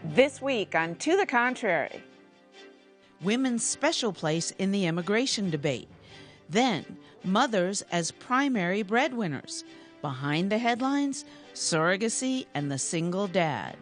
This week on To the Contrary. Women's special place in the immigration debate. Then, mothers as primary breadwinners. Behind the headlines, surrogacy and the single dad.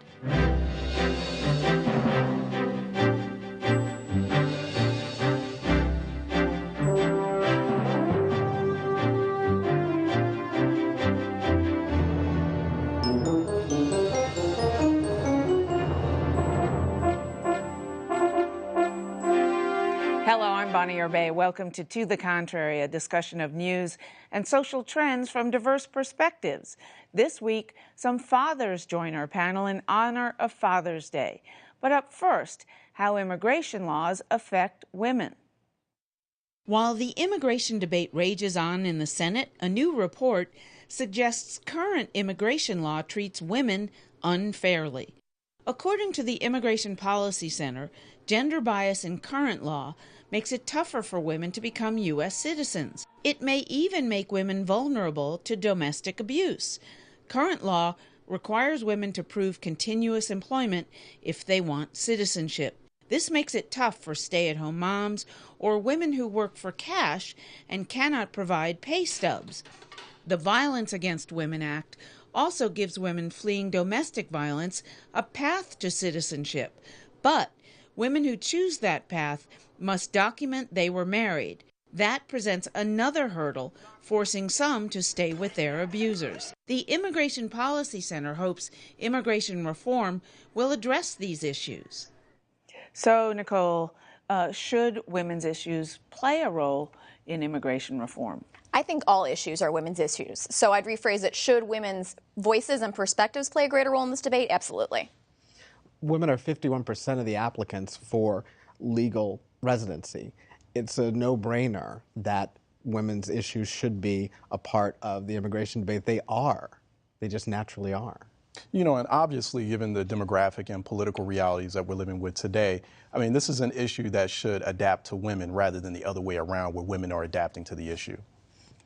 Welcome to the Contrary, a discussion of news and social trends from diverse perspectives. This week, some fathers join our panel in honor of Father's Day. But up first, how immigration laws affect women. While the immigration debate rages on in the Senate, a new report suggests current immigration law treats women unfairly. According to the Immigration Policy Center, gender bias in current law makes it tougher for women to become U.S. citizens. It may even make women vulnerable to domestic abuse. Current law requires women to prove continuous employment if they want citizenship. This makes it tough for stay-at-home moms or women who work for cash and cannot provide pay stubs. The Violence Against Women Act also gives women fleeing domestic violence a path to citizenship. But women who choose that path must document they were married. That presents another hurdle, forcing some to stay with their abusers. The Immigration Policy Center hopes immigration reform will address these issues. So, Nicole, should women's issues play a role in immigration reform? I think all issues are women's issues. So I'd rephrase it, should women's voices and perspectives play a greater role in this debate? Absolutely. Women are 51% of the applicants for legal residency. It's a no-brainer that women's issues should be a part of the immigration debate. They are. They just naturally are. You know, and obviously, given the demographic and political realities that we're living with today, I mean, this is an issue that should adapt to women rather than the other way around, where women are adapting to the issue.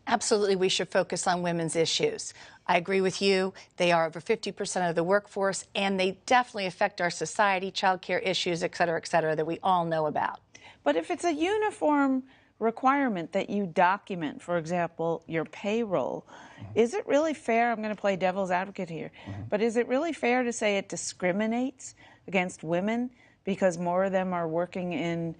Absolutely, we should focus on women's issues. I agree with you. They are over 50% of the workforce, and they definitely affect our society, child care issues, et cetera, that we all know about. But if it's a uniform requirement that you document, for example, your payroll, is it really fair? I'm going to play devil's advocate here, but is it really fair to say it discriminates against women because more of them are working in,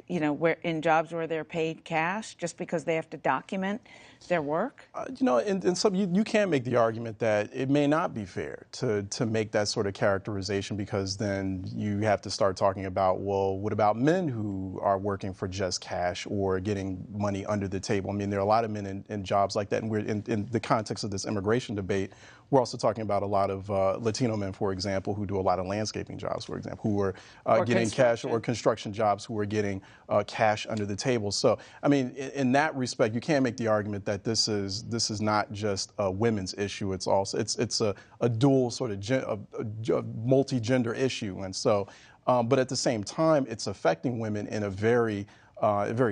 you know, in jobs where they're paid cash just because they have to document their work? You know, and some you can make the argument that it may not be fair to make that sort of characterization, because then you have to start talking about, well, what about men who are working for just cash or getting money under the table? I mean, there are a lot of men in jobs like that, and we're in the context of this immigration debate, we're also talking about a lot of Latino men, for example, who do a lot of landscaping jobs, for example, who are getting cash, or construction jobs who are getting cash under the table. So, I mean, in that respect, you can make the argument that this is not just a women's issue. It's also it's a dual sort of multi-gender issue, and so, but at the same time, it's affecting women in a very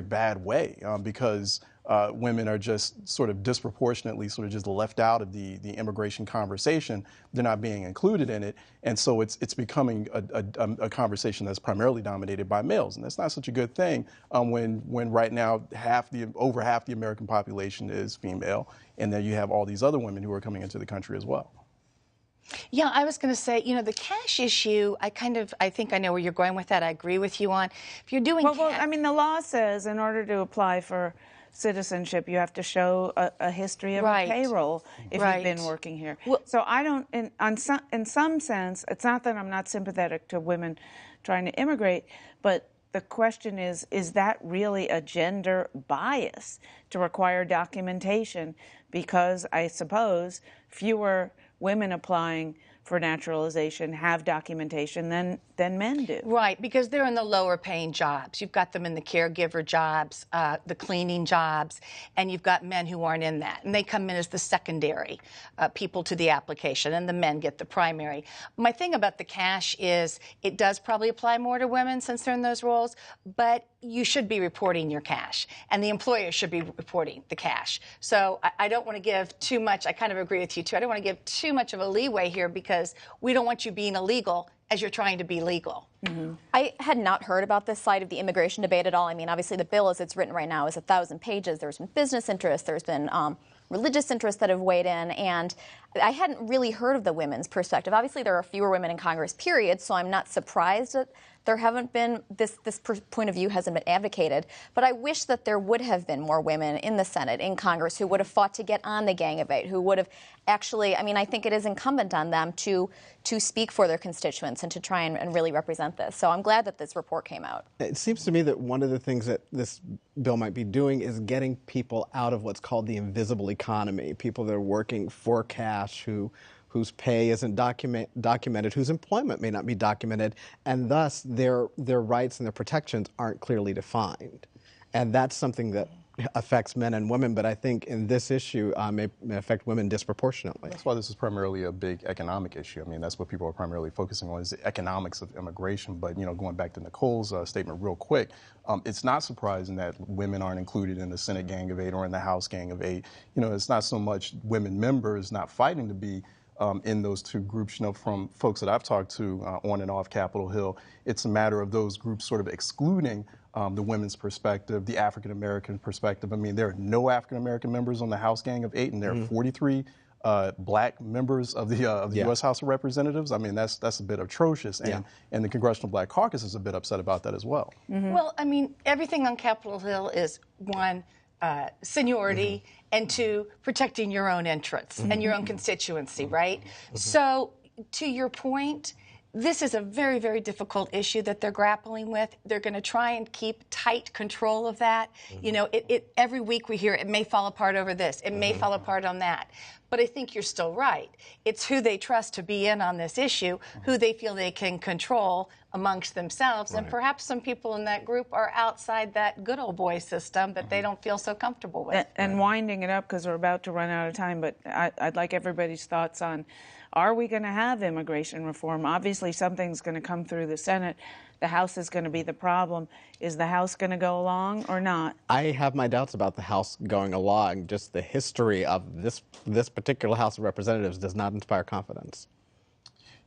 bad way, because women are just sort of disproportionately sort of just left out of the immigration conversation. They're not being included in it, and so it's becoming a conversation that's primarily dominated by males, and that's not such a good thing when right now over half the American population is female, and then you have all these other women who are coming into the country as well. Yeah, I was going to say, you know, the cash issue, I think I know where you're going with that. I agree with you on. If you're doing well, I mean, the law says in order to apply for citizenship, you have to show a history of a payroll if you've been working here. Well, so I don't, in some sense, it's not that I'm not sympathetic to women trying to immigrate, but the question is that really a gender bias to require documentation? Because I suppose fewer women applying for naturalization have documentation than men do. Right, because they're in the lower paying jobs. You've got them in the caregiver jobs, the cleaning jobs, and you've got men who aren't in that. And they come in as the secondary people to the application, and the men get the primary. My thing about the cash is it does probably apply more to women since they're in those roles, but you should be reporting your cash, and the employer should be reporting the cash. So I don't want to give too much. I kind of agree with you, too. I don't want to give too much of a leeway here because we don't want you being illegal as you're trying to be legal. Mm-hmm. I had not heard about this side of the immigration debate at all. I mean, obviously the bill as it's written right now is 1,000 pages. There's been business interests, there's been religious interests that have weighed in, and I hadn't really heard of the women's perspective. Obviously there are fewer women in Congress, period, so I'm not surprised that there haven't been, this point of view hasn't been advocated, but I wish that there would have been more women in the Senate, in Congress, who would have fought to get on the Gang of Eight, who would have actually, I mean, I think it is incumbent on them to speak for their constituents and to try and really represent this. So I'm glad that this report came out. It seems to me that one of the things that this bill might be doing is getting people out of what's called the invisible economy, people that are working for cash, whose pay isn't documented, whose employment may not be documented, and thus their rights and their protections aren't clearly defined. And that's something that affects men and women, but I think in this issue may affect women disproportionately. That's why this is primarily a big economic issue. I mean, that's what people are primarily focusing on, is the economics of immigration. But, you know, going back to Nicole's statement real quick, it's not surprising that women aren't included in the Senate Gang of Eight or in the House Gang of Eight. You know, it's not so much women members not fighting to be in those two groups. You know, from folks that I've talked to on and off Capitol Hill, it's a matter of those groups sort of excluding the women's perspective, the African-American perspective. I mean, there are no African-American members on the House Gang of Eight, and there are 43 black members of the U.S. House of Representatives. I mean, that's a bit atrocious, and the Congressional Black Caucus is a bit upset about that as well. Mm-hmm. Well, I mean, everything on Capitol Hill is one, seniority, and two, protecting your own interests and your own constituency, right? So, to your point, this is a very, very difficult issue that they're grappling with. They're going to try and keep tight control of that. You know, every week we hear it may fall apart over this, it may fall apart on that. But I think you're still right. It's who they trust to be in on this issue, who they feel they can control amongst themselves. And perhaps some people in that group are outside that good old boy system that they don't feel so comfortable with. And winding it up, because we're about to run out of time, but I'd like everybody's thoughts on, are we going to have immigration reform? Obviously, something's going to come through the Senate. The House is going to be the problem. Is the House going to go along or not? I have my doubts about the House going along. Just the history of this particular House of Representatives does not inspire confidence.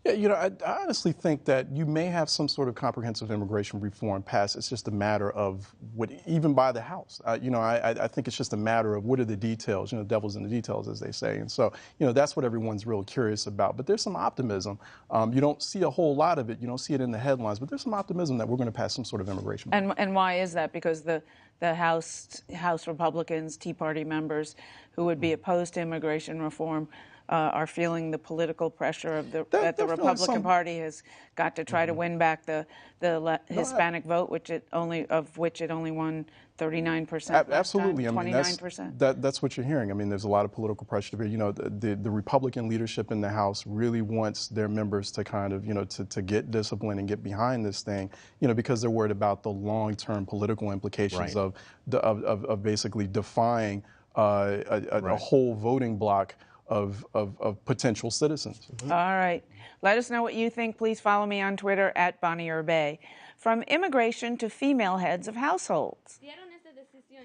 Yeah, you know, I honestly think that you may have some sort of comprehensive immigration reform passed. It's just a matter of what, even by the House. You know, I think it's just a matter of what are the details, you know, devil's in the details, as they say. And so, you know, that's what everyone's real curious about. But there's some optimism. You don't see a whole lot of it. You don't see it in the headlines. But there's some optimism that we're going to pass some sort of immigration reform. And why is that? Because the House Republicans, Tea Party members who would be opposed to immigration reform are feeling the political pressure of that the Republican Party has got to try to win back the Hispanic vote, which it only won 39%. Absolutely, 29%. That's what you're hearing. I mean, there's a lot of political pressure to be. You know, the Republican leadership in the House really wants their members to kind of, you know, to get disciplined and get behind this thing, you know, because they're worried about the long-term political implications of basically defying a whole voting block of potential citizens. All right. Let us know what you think. Please follow me on Twitter at @BonnieRBay. From immigration to female heads of households.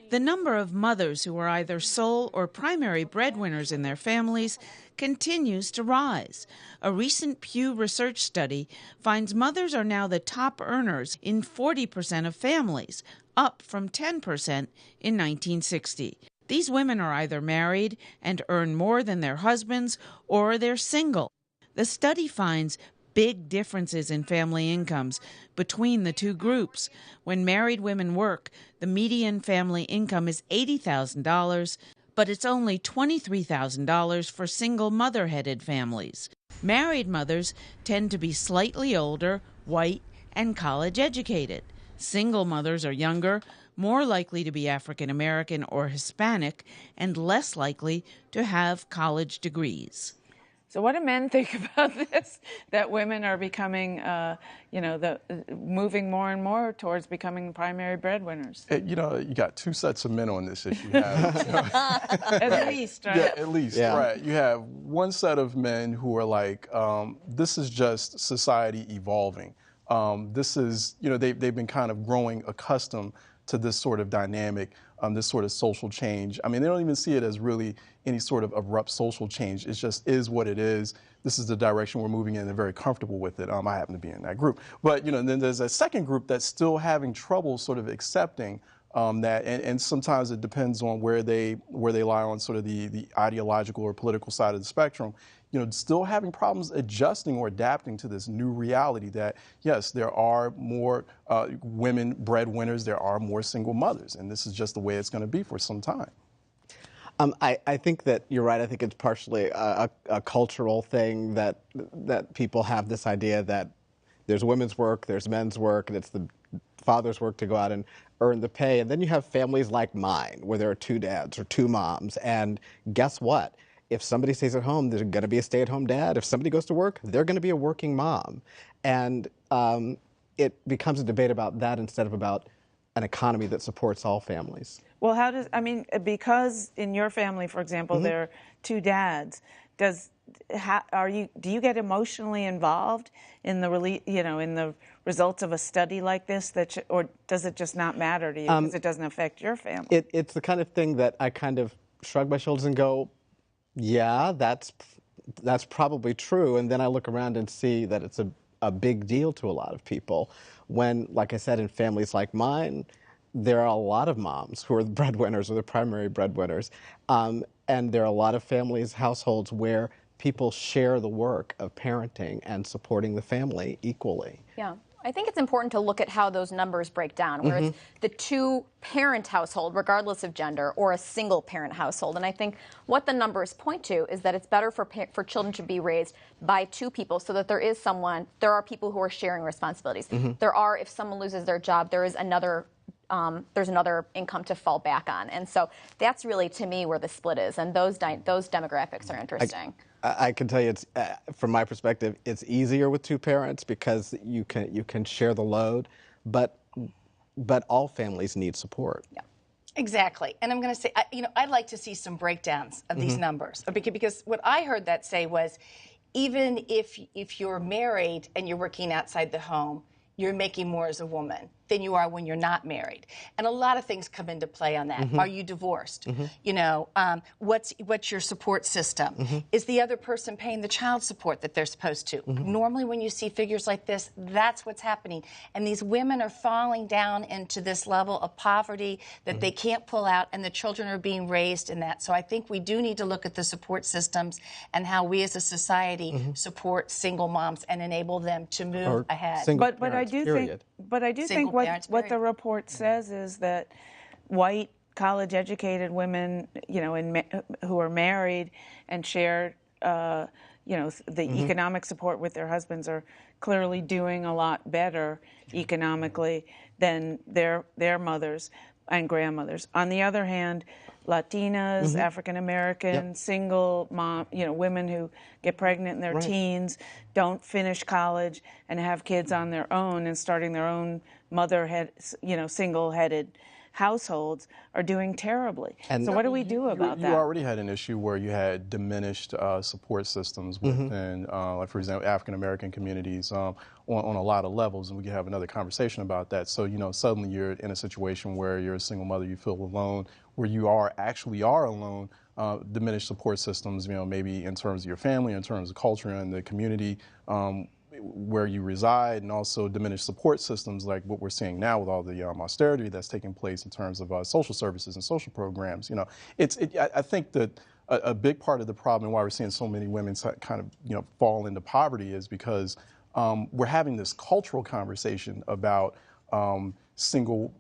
The number of mothers who are either sole or primary breadwinners in their families continues to rise. A recent Pew Research study finds mothers are now the top earners in 40% of families, up from 10% in 1960. These women are either married and earn more than their husbands, or they're single. The study finds big differences in family incomes between the two groups. When married women work, the median family income is $80,000, but it's only $23,000 for single mother-headed families. Married mothers tend to be slightly older, white, and college-educated. Single mothers are younger, more likely to be African American or Hispanic, and less likely to have college degrees. So what do men think about this? That women are becoming, moving more and more towards becoming primary breadwinners? You know, you got two sets of men on this issue. You have, at least, right? Yeah, at least, right. You have one set of men who are like, this is just society evolving. This is, you know, they've been kind of growing accustomed to this sort of dynamic, this sort of social change. I mean, they don't even see it as really any sort of abrupt social change. It just is what it is. This is the direction we're moving in. They're very comfortable with it. I happen to be in that group. But, you know, then there's a second group that's still having trouble sort of accepting that, and sometimes it depends on where they lie on sort of the ideological or political side of the spectrum. You know, still having problems adjusting or adapting to this new reality that, yes, there are more women breadwinners, there are more single mothers, and this is just the way it's going to be for some time. I think that you're right. I think it's partially a cultural thing that people have this idea that there's women's work, there's men's work, and it's the father's work to go out and earn the pay. And then you have families like mine where there are two dads or two moms, and guess what? If somebody stays at home, there's going to be a stay-at-home dad. If somebody goes to work, they're going to be a working mom. And it becomes a debate about that instead of about an economy that supports all families. Well, because in your family, for example, there are two dads, do you get emotionally involved in the results of a study like this, or does it just not matter to you because it doesn't affect your family? It's the kind of thing that I kind of shrug my shoulders and go, yeah, that's probably true. And then I look around and see that it's a big deal to a lot of people. When, like I said, in families like mine, there are a lot of moms who are the breadwinners or the primary breadwinners. And there are a lot of families, households where people share the work of parenting and supporting the family equally. Yeah. I think it's important to look at how those numbers break down, where it's the two-parent household, regardless of gender, or a single-parent household. And I think what the numbers point to is that it's better for children to be raised by two people so that there are people who are sharing responsibilities. There are, if someone loses their job, there's another income to fall back on. And so that's really, to me, where the split is. And those demographics are interesting. I can tell you, it's from my perspective, it's easier with two parents because you can share the load, but all families need support. Yeah, exactly. And I'm going to say, I'd like to see some breakdowns of these numbers, because what I heard that say was, even if you're married and you're working outside the home, you're making more as a woman than you are when you're not married. And a lot of things come into play on that. Are you divorced? You know, what's your support system? Is the other person paying the child support that they're supposed to? Normally when you see figures like this, that's what's happening. And these women are falling down into this level of poverty that they can't pull out, and the children are being raised in that. So I think we do need to look at the support systems and how we as a society support single moms and enable them to move ahead. But I do think what the report says is that white college-educated women, who are married and share, the economic support with their husbands are clearly doing a lot better economically than their mothers and grandmothers. On the other hand, Latinas, African American, single mom, women who get pregnant in their teens, don't finish college and have kids on their own and starting their own single-headed households are doing terribly. And so what do we do about that? You already had an issue where you had diminished support systems within, like for example, African American communities on a lot of levels, and we can have another conversation about that. So, suddenly you're in a situation where you're a single mother, you feel alone, where you actually are alone, diminished support systems, maybe in terms of your family, in terms of culture and the community where you reside, and also diminished support systems like what we're seeing now with all the austerity that's taking place in terms of social services and social programs. I think that a big part of the problem and why we're seeing so many women kind of fall into poverty is because we're having this cultural conversation about single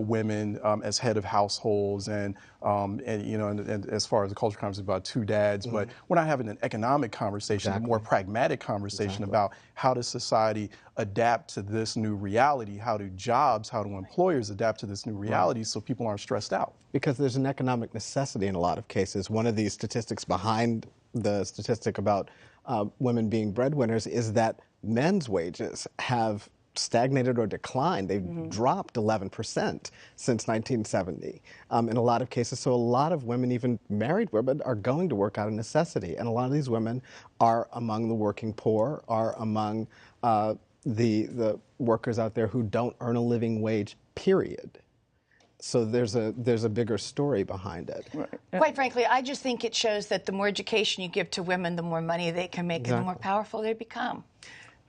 women as head of households, and as far as the cultural conversation about two dads, but we're not having an economic conversation, a more pragmatic conversation about how does society adapt to this new reality, how do employers adapt to this new reality so people aren't stressed out. Because there's an economic necessity in a lot of cases. One of these statistics behind the statistic about women being breadwinners is that men's wages have stagnated or declined. They've dropped 11% since 1970 in a lot of cases. So a lot of women, even married women, are going to work out of necessity. And a lot of these women are among the working poor, are among the workers out there who don't earn a living wage, period. So there's a bigger story behind it. Right. Quite frankly, I just think it shows that the more education you give to women, the more money they can make and the more powerful they become.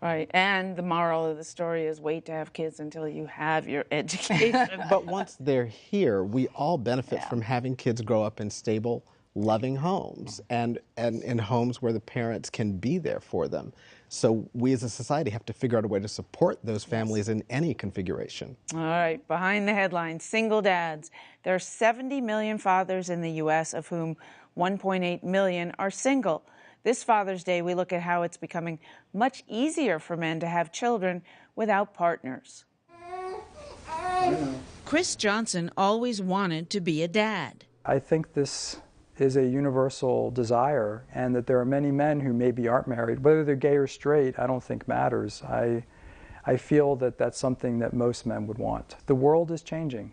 Right, and the moral of the story is wait to have kids until you have your education. But once they're here, we all benefit from having kids grow up in stable, loving homes and in homes where the parents can be there for them. So we as a society have to figure out a way to support those families in any configuration. All right, behind the headlines, single dads. There are 70 million fathers in the U.S., of whom 1.8 million are single. This Father's Day, we look at how it's becoming much easier for men to have children without partners. Chris Johnson always wanted to be a dad. I think this is a universal desire, and that there are many men who maybe aren't married. Whether they're gay or straight, I don't think matters. I feel that that's something that most men would want. The world is changing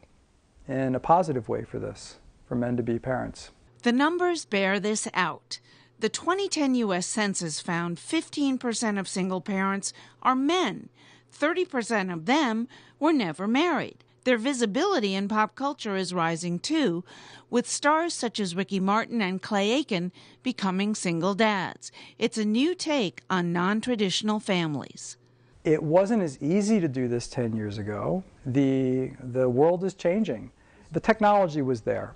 in a positive way for men to be parents. The numbers bear this out. The 2010 U.S. Census found 15% of single parents are men. 30% of them were never married. Their visibility in pop culture is rising, too, with stars such as Ricky Martin and Clay Aiken becoming single dads. It's a new take on non-traditional families. It wasn't as easy to do this 10 years ago. The world is changing. The technology was there,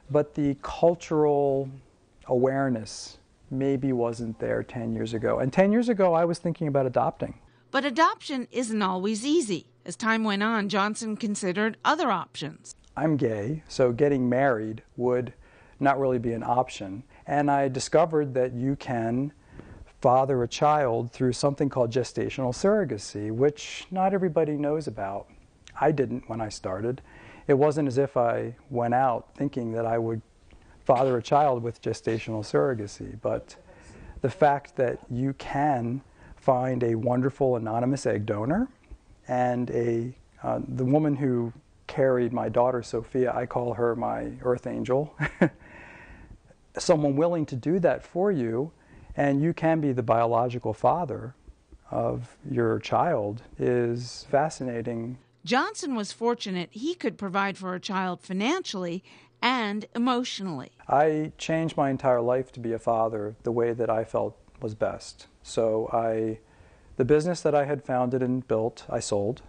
but the cultural awareness maybe wasn't there 10 years ago. And 10 years ago, I was thinking about adopting. But adoption isn't always easy. As time went on, Johnson considered other options. I'm gay, so getting married would not really be an option. And I discovered that you can father a child through something called gestational surrogacy, which not everybody knows about. I didn't when I started. It wasn't as if I went out thinking that I would father a child with gestational surrogacy, but the fact that you can find a wonderful anonymous egg donor, and the woman who carried my daughter Sophia, I call her my earth angel, someone willing to do that for you, and you can be the biological father of your child, is fascinating. Johnson was fortunate he could provide for a child financially and emotionally. I changed my entire life to be a father the way that I felt was best. So the business that I had founded and built, I sold.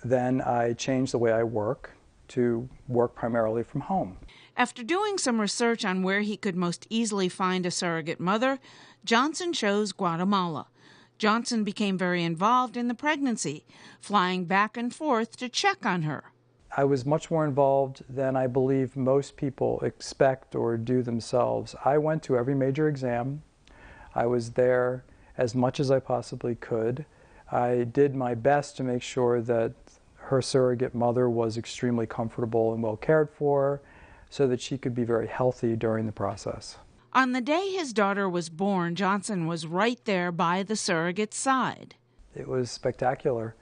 Then I changed the way I work to work primarily from home. After doing some research on where he could most easily find a surrogate mother, Johnson chose Guatemala. Johnson became very involved in the pregnancy, flying back and forth to check on her. I was much more involved than I believe most people expect or do themselves. I went to every major exam. I was there as much as I possibly could. I did my best to make sure that her surrogate mother was extremely comfortable and well cared for, so that she could be very healthy during the process. On the day his daughter was born, Johnson was right there by the surrogate's side. It was spectacular.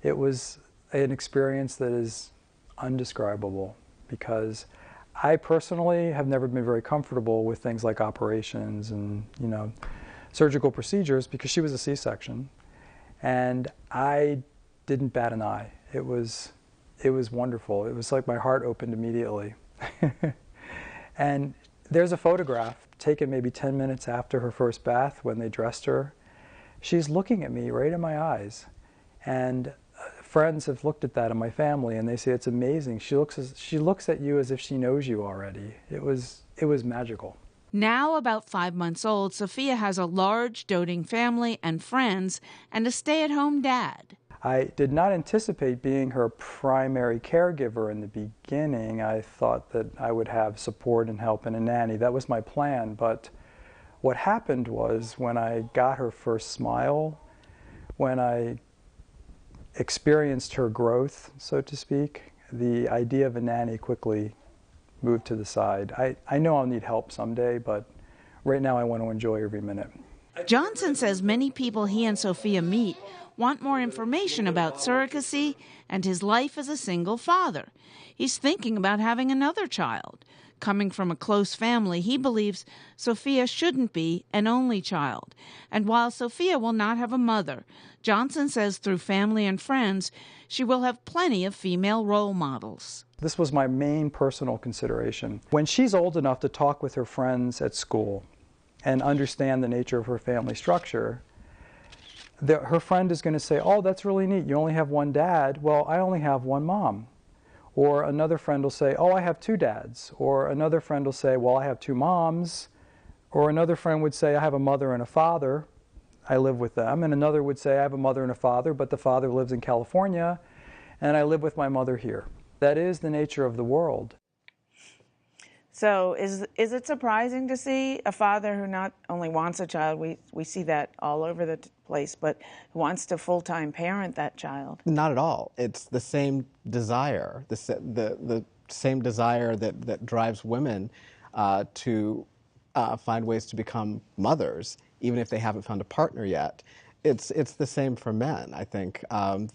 It was an experience that is undescribable, because I personally have never been very comfortable with things like operations and, surgical procedures, because she was a C-section, and I didn't bat an eye. It was wonderful. It was like my heart opened immediately. And there's a photograph taken maybe 10 minutes after her first bath when they dressed her. She's looking at me right in my eyes, and friends have looked at that in my family, and they say it's amazing. She looks at you as if she knows you already. It was magical. Now about 5 months old, Sophia has a large, doting family and friends and a stay-at-home dad. I did not anticipate being her primary caregiver in the beginning. I thought that I would have support and help and a nanny. That was my plan. But what happened was, when I got her first smile, when I experienced her growth, so to speak, the idea of a nanny quickly moved to the side. I know I'll need help someday, but right now I want to enjoy every minute. Johnson says many people he and Sophia meet want more information about surrogacy and his life as a single father. He's thinking about having another child. Coming from a close family, he believes Sophia shouldn't be an only child. And while Sophia will not have a mother, Johnson says through family and friends, she will have plenty of female role models. This was my main personal consideration. When she's old enough to talk with her friends at school and understand the nature of her family structure, her friend is going to say, oh, that's really neat. You only have one dad. Well, I only have one mom. Or another friend will say, oh, I have two dads. Or another friend will say, well, I have two moms. Or another friend would say, I have a mother and a father. I live with them. And another would say, I have a mother and a father, but the father lives in California, and I live with my mother here. That is the nature of the world. So is it surprising to see a father who not only wants a child, we see that all over the place, but who wants to full-time parent that child? Not at all. It's the same desire, the same desire that drives women to find ways to become mothers, even if they haven't found a partner yet. It's the same for men, I think.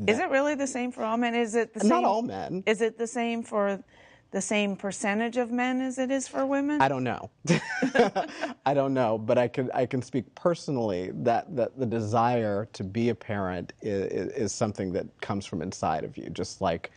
Is it really the same for all men? Is it the same? Not all men. Is it the same for the same percentage of men as it is for women? I don't know. I don't know, but I can speak personally that the desire to be a parent is something that comes from inside of you, just like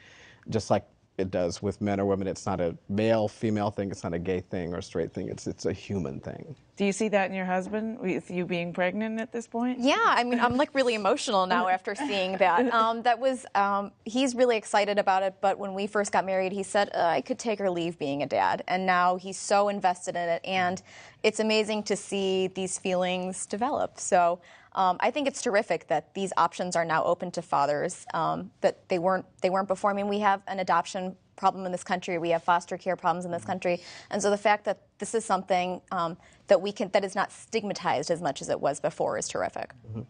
it does with men or women. It's not a male-female thing. It's not a gay thing or a straight thing. It's a human thing. Do you see that in your husband, with you being pregnant at this point? Yeah, I mean, I'm like really emotional now after seeing that. He's really excited about it, but when we first got married, he said, I could take or leave being a dad. And now he's so invested in it, and it's amazing to see these feelings develop. So I think it's terrific that these options are now open to fathers, that they weren't before. I mean, we have an adoption problem in this country. We have foster care problems in this country. And so the fact that this is something that is not stigmatized as much as it was before is terrific. Mm-hmm.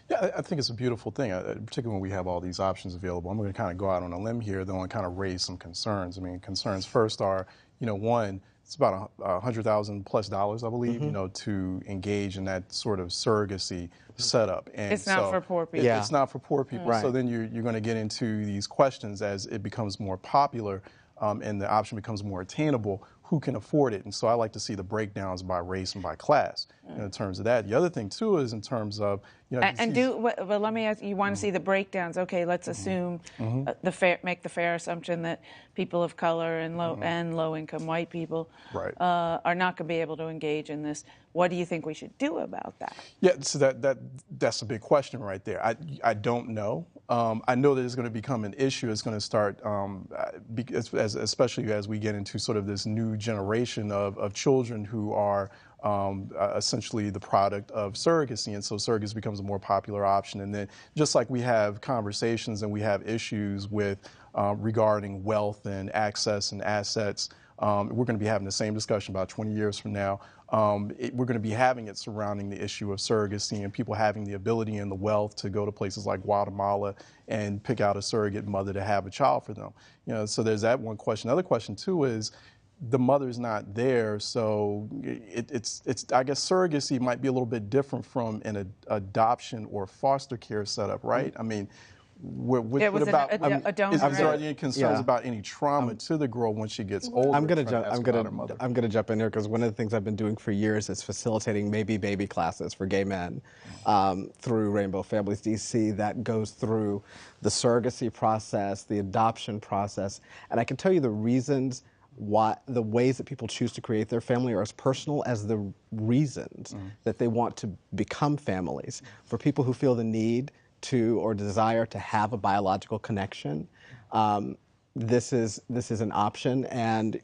Yeah, I think it's a beautiful thing, particularly when we have all these options available. I'm going to kind of go out on a limb here, though, and kind of raise some concerns. I mean, concerns first are, one, it's about $100,000+ I believe, mm-hmm. To engage in that sort of surrogacy setup. And it's not for poor people. It's not for poor people. Right. So then you're going to get into these questions as it becomes more popular and the option becomes more attainable. Who can afford it? And so I like to see the breakdowns by race and by class in terms of that. The other thing, too, is in terms of, well, let me ask you, want to see the breakdowns. Okay, let's assume make the fair assumption that people of color and low-income white people are not going to be able to engage in this. What do you think we should do about that? Yeah, so that's a big question right there. I don't know. I know that it's going to become an issue. It's going to start, especially as we get into sort of this new generation of children who are essentially the product of surrogacy, and so surrogacy becomes a more popular option. And then just like we have conversations and we have issues with regarding wealth and access and assets, we're going to be having the same discussion about 20 years from now. We're going to be having it surrounding the issue of surrogacy and people having the ability and the wealth to go to places like Guatemala and pick out a surrogate mother to have a child for them. So there's that one question. The other question, too, is the mother's not there, so it's I guess surrogacy might be a little bit different from an adoption or foster care setup, right? I mean, what about? Is there any concerns about any trauma to the girl when she gets older? I'm going to jump in here because one of the things I've been doing for years is facilitating maybe baby classes for gay men through Rainbow Families DC that goes through the surrogacy process, the adoption process, and I can tell you the reasons why the ways that people choose to create their family are as personal as the reasons that they want to become families. For people who feel the need to or desire to have a biological connection, this is an option, and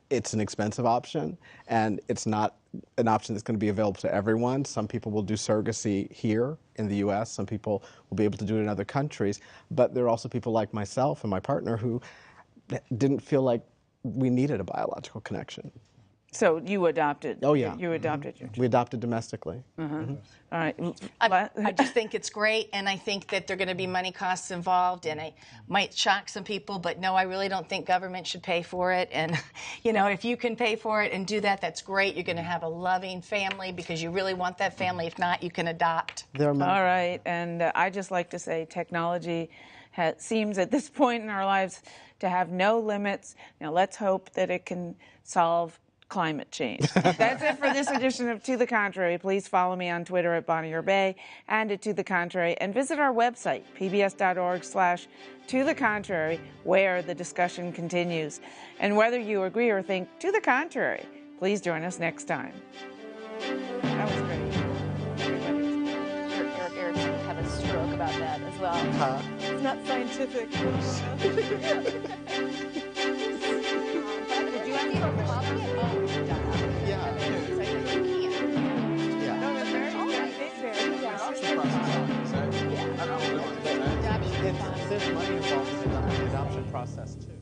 it's an expensive option, and it's not an option that's going to be available to everyone. Some people will do surrogacy here in the U.S. Some people will be able to do it in other countries, but there are also people like myself and my partner who didn't feel like we needed a biological connection. So you adopted? Oh, yeah. You adopted your child. We adopted domestically. All right. I just think it's great, and I think that there are going to be money costs involved, and it might shock some people, but no, I really don't think government should pay for it. And, you know, if you can pay for it and do that, that's great. You're going to have a loving family because you really want that family. If not, you can adopt. All right. And I just like to say technology seems at this point in our lives to have no limits. Now, let's hope that it can solve climate change. That's it for this edition of To the Contrary. Please follow me on Twitter at Bonnier Bay and at To the Contrary, and visit our website, pbs.org/To the Contrary, where the discussion continues. And whether you agree or think to the contrary, please join us next time. That was great. Eric had a stroke about that as well. It's not scientific. There's money involved in the adoption process, too.